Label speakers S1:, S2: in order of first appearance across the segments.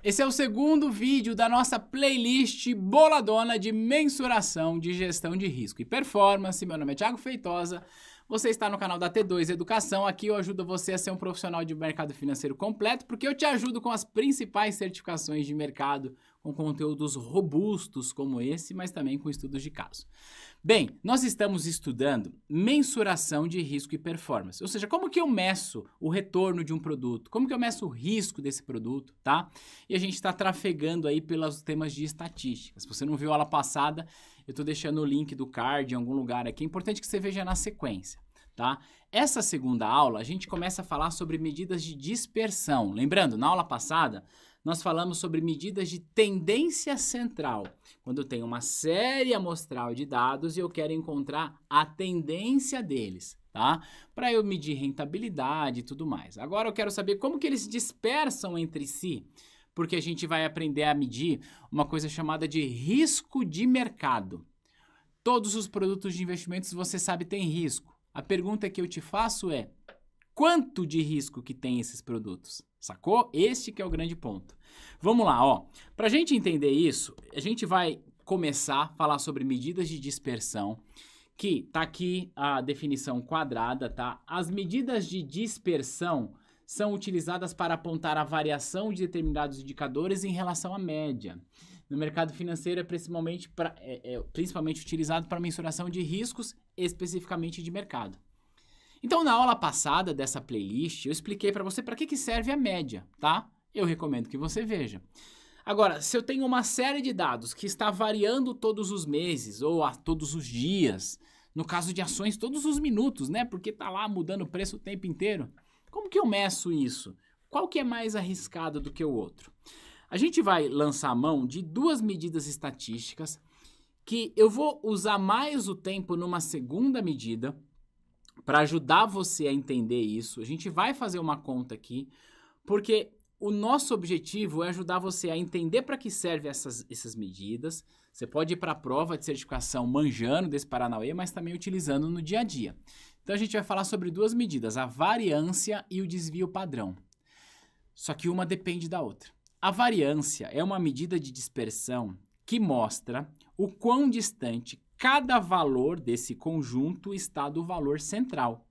S1: Esse é o segundo vídeo da nossa playlist boladona de mensuração de gestão de risco e performance. Meu nome é Thiago Feitosa, você está no canal da T2 Educação. Aqui eu ajudo você a ser um profissional de mercado financeiro completo, porque eu te ajudo com as principais certificações de mercado, com conteúdos robustos como esse, mas também com estudos de caso. Bem, nós estamos estudando mensuração de risco e performance, ou seja, como que eu meço o retorno de um produto, como que eu meço o risco desse produto, tá? E a gente está trafegando aí pelos temas de estatística. Se você não viu a aula passada, eu estou deixando o link do card em algum lugar aqui, é importante que você veja na sequência, tá? Essa segunda aula, a gente começa a falar sobre medidas de dispersão. Lembrando, na aula passada, nós falamos sobre medidas de tendência central, quando eu tenho uma série amostral de dados e eu quero encontrar a tendência deles, tá? Para eu medir rentabilidade e tudo mais. Agora eu quero saber como que eles dispersam entre si, porque a gente vai aprender a medir uma coisa chamada de risco de mercado. Todos os produtos de investimentos, você sabe, têm risco. A pergunta que eu te faço é: quanto de risco que tem esses produtos? Sacou? Este que é o grande ponto. Vamos lá, ó. Pra gente entender isso, a gente vai começar a falar sobre medidas de dispersão, que tá aqui a definição quadrada, tá? As medidas de dispersão são utilizadas para apontar a variação de determinados indicadores em relação à média. No mercado financeiro é principalmente utilizado para mensuração de riscos, especificamente de mercado. Então, na aula passada dessa playlist, eu expliquei para você para que serve a média, tá? Eu recomendo que você veja. Agora, se eu tenho uma série de dados que está variando todos os meses ou a todos os dias, no caso de ações, todos os minutos, né? Porque tá lá mudando o preço o tempo inteiro. Como que eu meço isso? Qual que é mais arriscado do que o outro? A gente vai lançar a mão de duas medidas estatísticas que eu vou usar mais o tempo numa segunda medida, para ajudar você a entender isso. A gente vai fazer uma conta aqui, porque o nosso objetivo é ajudar você a entender para que servem essas medidas. Você pode ir para a prova de certificação manjando desse Paranauê, mas também utilizando no dia a dia. Então a gente vai falar sobre duas medidas, a variância e o desvio padrão. Só que uma depende da outra. A variância é uma medida de dispersão que mostra o quão distante cada valor desse conjunto está do valor central.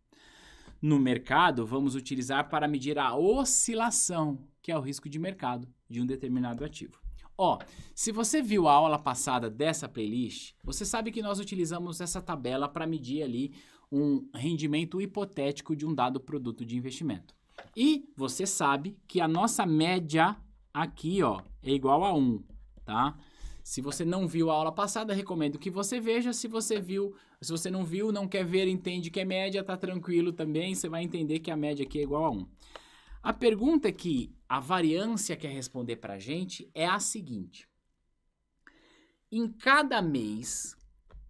S1: No mercado, vamos utilizar para medir a oscilação, que é o risco de mercado de um determinado ativo. Ó, se você viu a aula passada dessa playlist, você sabe que nós utilizamos essa tabela para medir ali um rendimento hipotético de um dado produto de investimento. E você sabe que a nossa média aqui, ó, é igual a 1, tá? Se você não viu a aula passada, recomendo que você veja. Se você não viu, não quer ver, entende que é média, tá tranquilo também. Você vai entender que a média aqui é igual a 1. A pergunta que a variância quer responder pra gente é a seguinte. Em cada mês,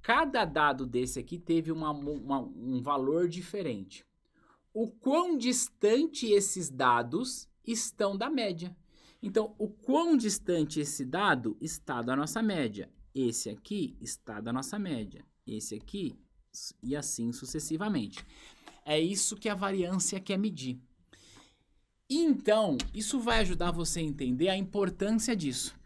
S1: cada dado desse aqui teve um valor diferente. O quão distante esses dados estão da média? Então, o quão distante esse dado está da nossa média? Esse aqui está da nossa média. Esse aqui e assim sucessivamente. É isso que a variância quer medir. Então, isso vai ajudar você a entender a importância disso.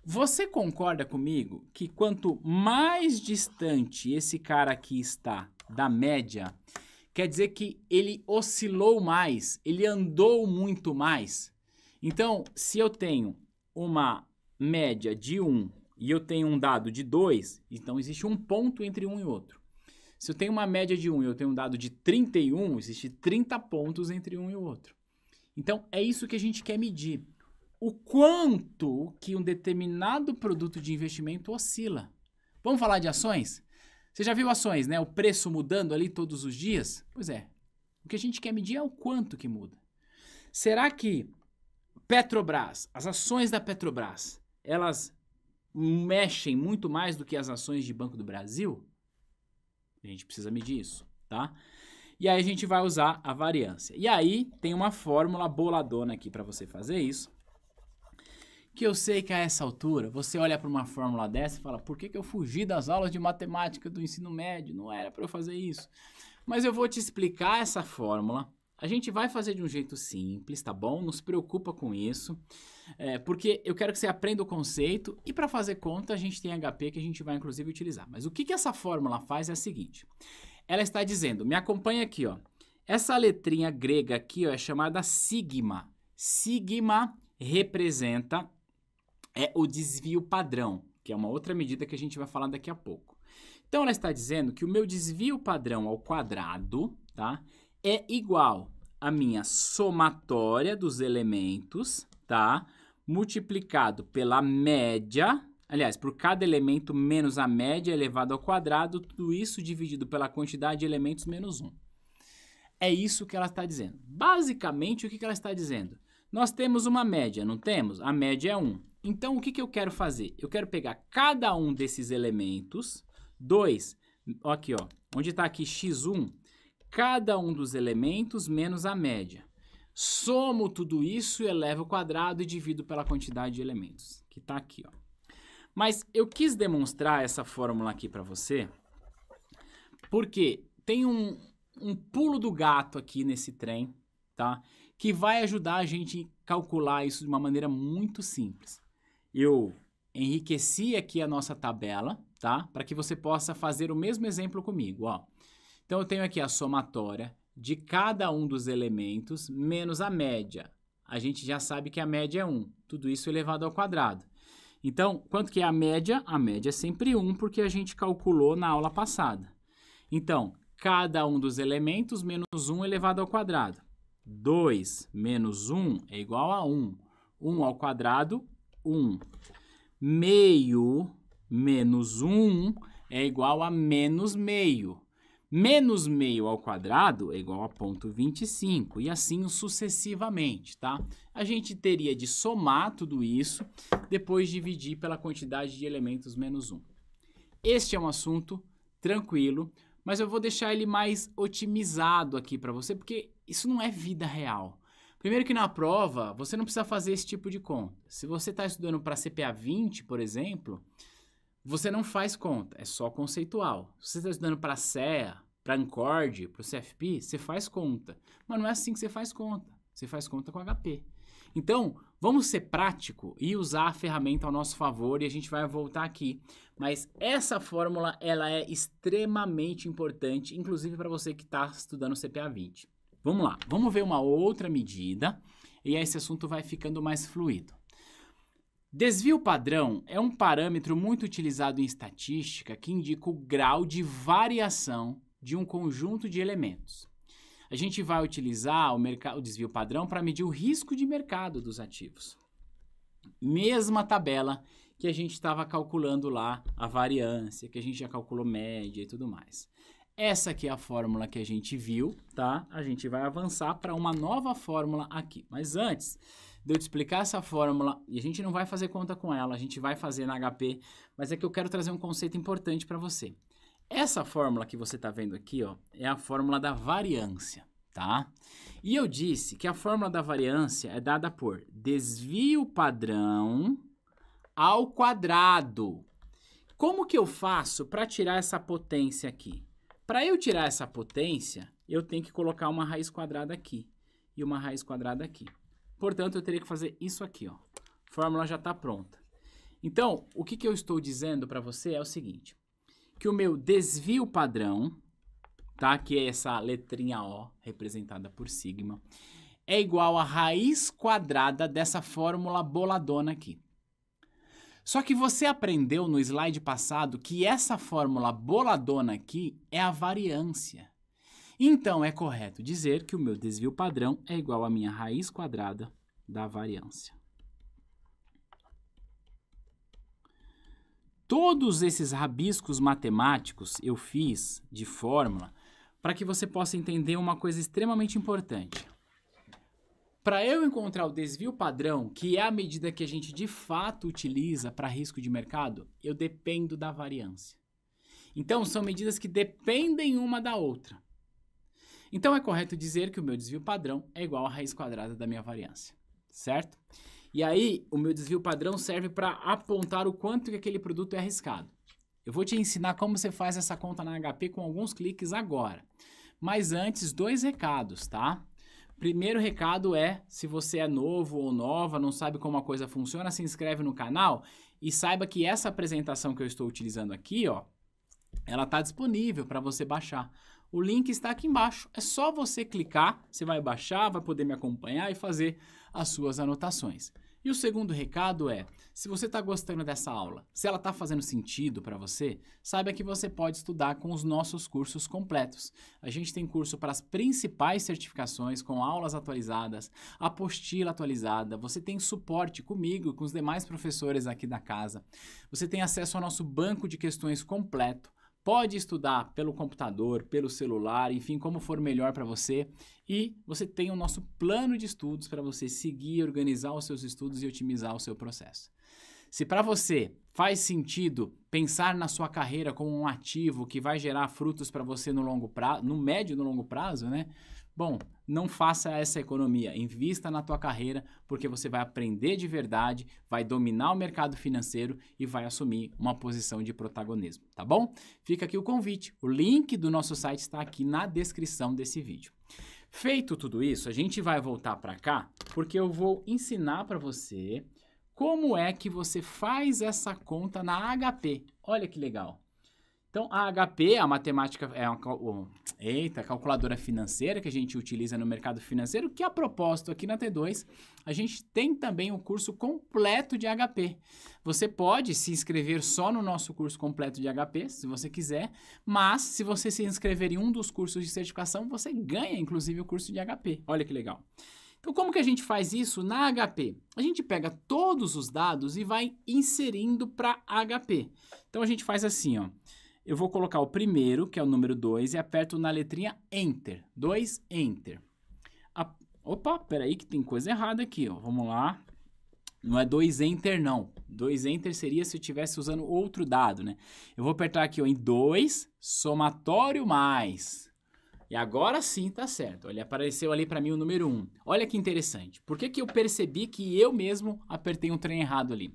S1: Você concorda comigo que quanto mais distante esse cara aqui está da média, quer dizer que ele oscilou mais, ele andou muito mais? Então, se eu tenho uma média de 1 e eu tenho um dado de 2, então existe um ponto entre um e outro. Se eu tenho uma média de 1 e eu tenho um dado de 31, existe 30 pontos entre um e o outro. Então, é isso que a gente quer medir. O quanto que um determinado produto de investimento oscila. Vamos falar de ações? Você já viu ações, né? O preço mudando ali todos os dias? Pois é. O que a gente quer medir é o quanto que muda. Será que Petrobras, as ações da Petrobras, elas mexem muito mais do que as ações de Banco do Brasil? A gente precisa medir isso, tá? E aí a gente vai usar a variância. E aí tem uma fórmula boladona aqui para você fazer isso, que eu sei que a essa altura você olha para uma fórmula dessa e fala: por que eu fugi das aulas de matemática do ensino médio? Não era para eu fazer isso. Mas eu vou te explicar essa fórmula A gente vai fazer de um jeito simples, tá bom? Não se preocupa com isso, porque eu quero que você aprenda o conceito e para fazer conta a gente tem HP que a gente vai inclusive utilizar. Mas o que essa fórmula faz é a seguinte, ela está dizendo, me acompanha aqui, ó, essa letrinha grega aqui ó, é chamada sigma. Sigma representa o desvio padrão, que é uma outra medida que a gente vai falar daqui a pouco. Então ela está dizendo que o meu desvio padrão ao quadrado, tá? É igual à minha somatória dos elementos, tá? Multiplicado pela média, aliás, por cada elemento menos a média elevado ao quadrado, tudo isso dividido pela quantidade de elementos menos 1. É isso que ela está dizendo. Basicamente, o que ela está dizendo? Nós temos uma média, não temos? A média é 1. Então, o que eu quero fazer? Eu quero pegar cada um desses elementos, 2, aqui ó, onde está aqui x1, cada um dos elementos menos a média. Somo tudo isso e elevo ao quadrado e divido pela quantidade de elementos, que está aqui, ó. Mas eu quis demonstrar essa fórmula aqui para você, porque tem um pulo do gato aqui nesse trem, tá? Que vai ajudar a gente a calcular isso de uma maneira muito simples. Eu enriqueci aqui a nossa tabela, tá? Para que você possa fazer o mesmo exemplo comigo, ó. Então, eu tenho aqui a somatória de cada um dos elementos menos a média. A gente já sabe que a média é 1. Tudo isso elevado ao quadrado. Então, quanto que é a média? A média é sempre 1, porque a gente calculou na aula passada. Então, cada um dos elementos menos 1 elevado ao quadrado. 2 menos 1 é igual a 1. 1 ao quadrado, 1. Meio menos 1 é igual a menos meio. Menos meio ao quadrado é igual a 0,25 e assim sucessivamente, tá? A gente teria de somar tudo isso, depois dividir pela quantidade de elementos menos 1. Este é um assunto tranquilo, mas eu vou deixar ele mais otimizado aqui para você, porque isso não é vida real. Primeiro que na prova, você não precisa fazer esse tipo de conta. Se você está estudando para CPA 20, por exemplo, você não faz conta, é só conceitual. Se você está estudando para CEA, para ANCORD, para o CFP, você faz conta. Mas não é assim que você faz conta. Você faz conta com HP. Então, vamos ser prático e usar a ferramenta ao nosso favor e a gente vai voltar aqui. Mas essa fórmula, ela é extremamente importante, inclusive para você que está estudando CPA 20. Vamos lá, vamos ver uma outra medida e aí esse assunto vai ficando mais fluido. Desvio padrão é um parâmetro muito utilizado em estatística que indica o grau de variação de um conjunto de elementos. A gente vai utilizar o desvio padrão para medir o risco de mercado dos ativos. Mesma tabela que a gente estava calculando lá a variância, que a gente já calculou média e tudo mais. Essa aqui é a fórmula que a gente viu, tá? A gente vai avançar para uma nova fórmula aqui. Mas antes de eu te explicar essa fórmula, e a gente não vai fazer conta com ela, a gente vai fazer na HP, mas é que eu quero trazer um conceito importante para você. Essa fórmula que você está vendo aqui, ó, é a fórmula da variância, tá? E eu disse que a fórmula da variância é dada por desvio padrão ao quadrado. Como que eu faço para tirar essa potência aqui? Para eu tirar essa potência, eu tenho que colocar uma raiz quadrada aqui e uma raiz quadrada aqui. Portanto, eu teria que fazer isso aqui, ó. A fórmula já está pronta. Então, o que eu estou dizendo para você é o seguinte, que o meu desvio padrão, tá? Que é essa letrinha O, representada por sigma, é igual à raiz quadrada dessa fórmula boladona aqui. Só que você aprendeu no slide passado que essa fórmula boladona aqui é a variância. Então, é correto dizer que o meu desvio padrão é igual à minha raiz quadrada da variância. Todos esses rabiscos matemáticos eu fiz de fórmula para que você possa entender uma coisa extremamente importante. Para eu encontrar o desvio padrão, que é a medida que a gente de fato utiliza para risco de mercado, eu dependo da variância. Então, são medidas que dependem uma da outra. Então, é correto dizer que o meu desvio padrão é igual à raiz quadrada da minha variância, certo? E aí, o meu desvio padrão serve para apontar o quanto que aquele produto é arriscado. Eu vou te ensinar como você faz essa conta na HP com alguns cliques agora. Mas antes, 2 recados, tá? primeiro recado é, se você é novo ou nova, não sabe como a coisa funciona, se inscreve no canal e saiba que essa apresentação que eu estou utilizando aqui, ó, ela está disponível para você baixar. O link está aqui embaixo. É só você clicar, você vai baixar, vai poder me acompanhar e fazer as suas anotações. E o segundo recado é, se você está gostando dessa aula, se ela está fazendo sentido para você, saiba que você pode estudar com os nossos cursos completos. A gente tem curso para as principais certificações, com aulas atualizadas, apostila atualizada, você tem suporte comigo, com os demais professores aqui da casa, você tem acesso ao nosso banco de questões completo, pode estudar pelo computador, pelo celular, enfim, como for melhor para você. E você tem o nosso plano de estudos para você seguir, organizar os seus estudos e otimizar o seu processo. Se para você faz sentido pensar na sua carreira como um ativo que vai gerar frutos para você no longo prazo, no médio e no longo prazo, né? Bom, não faça essa economia, invista na tua carreira, porque você vai aprender de verdade, vai dominar o mercado financeiro e vai assumir uma posição de protagonismo, tá bom? Fica aqui o convite, o link do nosso site está aqui na descrição desse vídeo. Feito tudo isso, a gente vai voltar para cá, porque eu vou ensinar para você como é que você faz essa conta na HP. Olha que legal. Então, a HP, a matemática, é uma calculadora financeira que a gente utiliza no mercado financeiro, que a propósito aqui na T2, a gente tem também um curso completo de HP. Você pode se inscrever só no nosso curso completo de HP, se você quiser, mas se você se inscrever em um dos cursos de certificação, você ganha, inclusive, o curso de HP. Olha que legal. Então, como que a gente faz isso na HP? A gente pega todos os dados e vai inserindo para HP. Então, a gente faz assim, ó. Eu vou colocar o primeiro, que é o número 2, e aperto na letrinha Enter. 2, Enter. Opa, peraí que tem coisa errada aqui, ó. Vamos lá. Não é 2 Enter, não. 2 Enter seria se eu estivesse usando outro dado, né? Eu vou apertar aqui, ó, em 2, somatório mais. E agora sim tá certo. Olha, apareceu ali para mim o número 1. Olha que interessante. Por que que eu percebi que eu mesmo apertei um trem errado ali?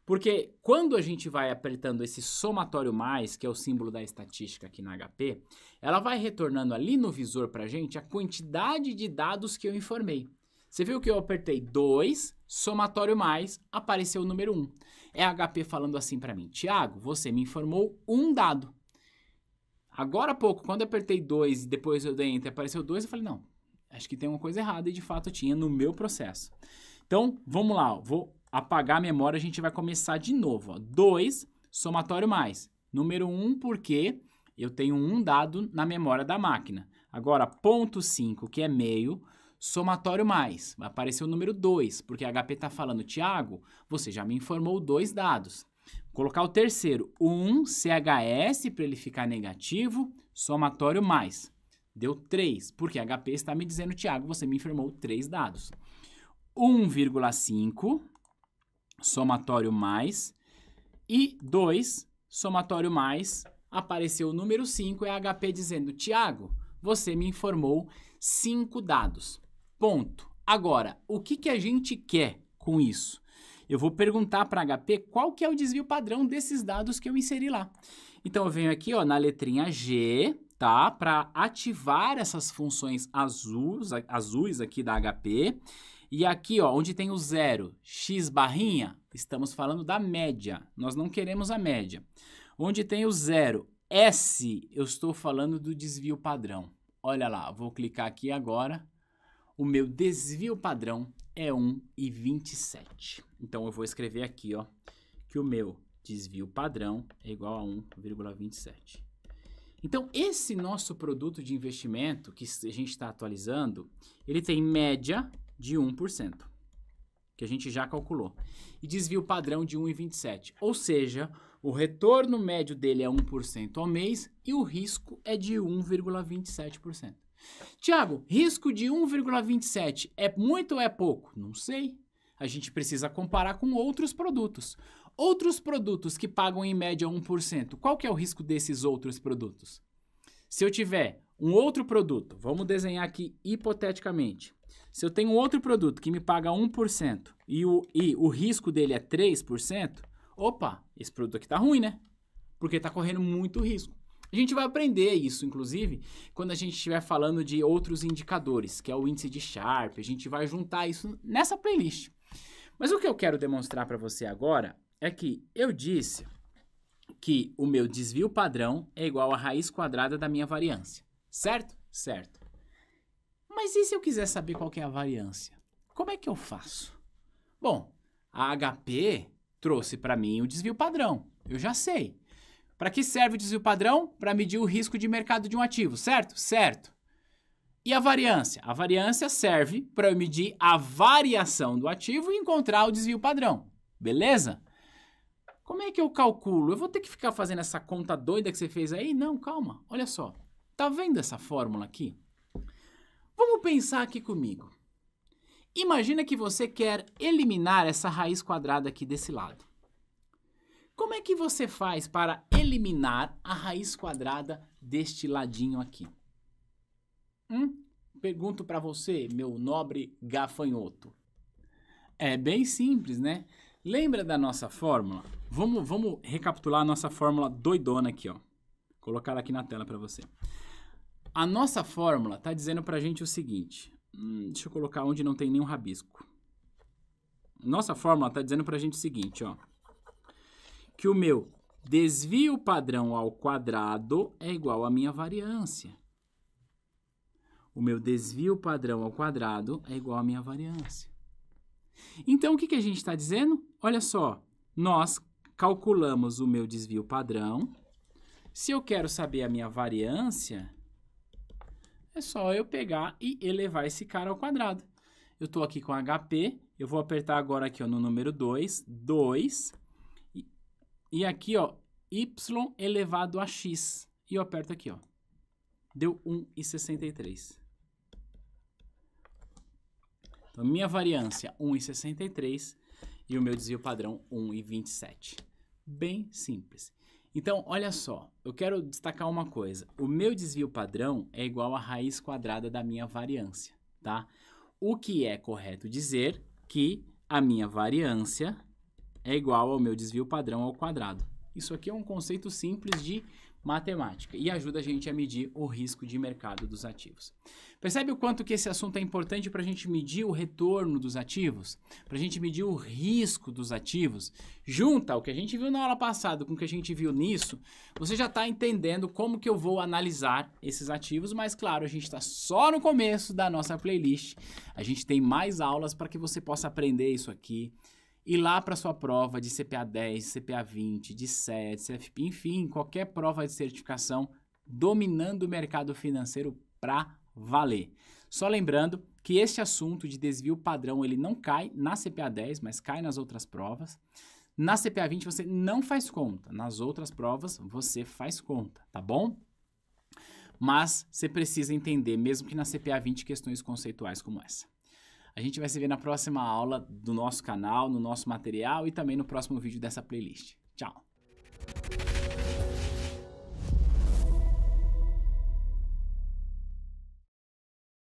S1: Porque quando a gente vai apertando esse somatório mais, que é o símbolo da estatística aqui na HP, ela vai retornando ali no visor para a gente a quantidade de dados que eu informei. Você viu que eu apertei 2, somatório mais, apareceu o número 1. É a HP falando assim para mim, Thiago, você me informou um dado. Agora há pouco, quando eu apertei 2 e depois eu dei Enter, apareceu 2, eu falei, não, acho que tem uma coisa errada e de fato tinha no meu processo. Então, vamos lá, ó, vou apagar a memória, a gente vai começar de novo. 2, somatório mais. Número 1, porque eu tenho um dado na memória da máquina. Agora, ponto 5, que é meio, somatório mais. Vai aparecer o número 2, porque a HP está falando, Thiago, você já me informou 2 dados. Vou colocar o terceiro, 1, CHS, para ele ficar negativo, somatório mais. Deu 3, porque a HP está me dizendo, Thiago, você me informou 3 dados. 1,5, somatório mais, e 2, somatório mais, apareceu o número 5, é a HP dizendo, Thiago, você me informou 5 dados. Ponto. Agora, o que a gente quer com isso? Eu vou perguntar para a HP qual que é o desvio padrão desses dados que eu inseri lá. Então, eu venho aqui, ó, na letrinha G, tá? Para ativar essas funções azuis aqui da HP. E aqui, ó, onde tem o 0, x barrinha, estamos falando da média. Nós não queremos a média. Onde tem o 0, S, eu estou falando do desvio padrão. Olha lá, vou clicar aqui agora. O meu desvio padrão é 1,27. Então, eu vou escrever aqui, ó, que o meu desvio padrão é igual a 1,27. Então, esse nosso produto de investimento que a gente está atualizando, ele tem média de 1%, que a gente já calculou, e desvio padrão de 1,27, ou seja, o retorno médio dele é 1% ao mês e o risco é de 1,27%. Tiago, risco de 1,27 é muito ou é pouco? Não sei. A gente precisa comparar com outros produtos. Outros produtos que pagam em média 1%, qual que é o risco desses outros produtos? Se eu tiver um outro produto, vamos desenhar aqui hipoteticamente, se eu tenho outro produto que me paga 1% e o risco dele é 3%, opa, esse produto aqui tá ruim, né? Porque tá correndo muito risco. A gente vai aprender isso, inclusive, quando a gente estiver falando de outros indicadores, que é o índice de Sharpe. A gente vai juntar isso nessa playlist. Mas o que eu quero demonstrar para você agora é que eu disse que o meu desvio padrão é igual à raiz quadrada da minha variância. Certo? Certo. Mas e se eu quiser saber qual que é a variância? Como é que eu faço? Bom, a HP trouxe para mim o desvio padrão. Eu já sei. Para que serve o desvio padrão? Para medir o risco de mercado de um ativo, certo? Certo. E a variância? A variância serve para eu medir a variação do ativo e encontrar o desvio padrão. Beleza? Como é que eu calculo? Eu vou ter que ficar fazendo essa conta doida que você fez aí? Não, calma. Olha só. Tá vendo essa fórmula aqui? Vamos pensar aqui comigo. Imagina que você quer eliminar essa raiz quadrada aqui desse lado. Como é que você faz para eliminar a raiz quadrada deste ladinho aqui? Pergunto para você, meu nobre gafanhoto. É bem simples, né? Lembra da nossa fórmula? Vamos recapitular a nossa fórmula doidona aqui, ó. Vou colocar ela aqui na tela para você. A nossa fórmula está dizendo para a gente o seguinte. Deixa eu colocar onde não tem nenhum rabisco. Nossa fórmula está dizendo para a gente o seguinte, ó. Que o meu desvio padrão ao quadrado é igual à minha variância. O meu desvio padrão ao quadrado é igual à minha variância. Então, o que a gente está dizendo? Olha só, nós calculamos o meu desvio padrão. Se eu quero saber a minha variância, é só eu pegar e elevar esse cara ao quadrado. Eu estou aqui com HP, eu vou apertar agora aqui ó, no número 2, e aqui, ó, y elevado a x. E eu aperto aqui, ó. Deu 1,63. Então, minha variância, 1,63. E o meu desvio padrão, 1,27. Bem simples. Então, olha só. Eu quero destacar uma coisa. O meu desvio padrão é igual à raiz quadrada da minha variância, tá? O que é correto dizer que a minha variância é igual ao meu desvio padrão ao quadrado. Isso aqui é um conceito simples de matemática e ajuda a gente a medir o risco de mercado dos ativos. Percebe o quanto que esse assunto é importante para a gente medir o retorno dos ativos? Para a gente medir o risco dos ativos? Junta o que a gente viu na aula passada com o que a gente viu nisso, você já está entendendo como que eu vou analisar esses ativos, mas claro, a gente está só no começo da nossa playlist. A gente tem mais aulas para que você possa aprender isso aqui. Ir lá para sua prova de CPA 10, CPA 20, de SET, CFP, enfim, qualquer prova de certificação, dominando o mercado financeiro para valer. Só lembrando que este assunto de desvio padrão, ele não cai na CPA 10, mas cai nas outras provas. Na CPA 20 você não faz conta, nas outras provas você faz conta, tá bom? Mas você precisa entender, mesmo que na CPA 20, questões conceituais como essa. A gente vai se ver na próxima aula do nosso canal, no nosso material e também no próximo vídeo dessa playlist. Tchau!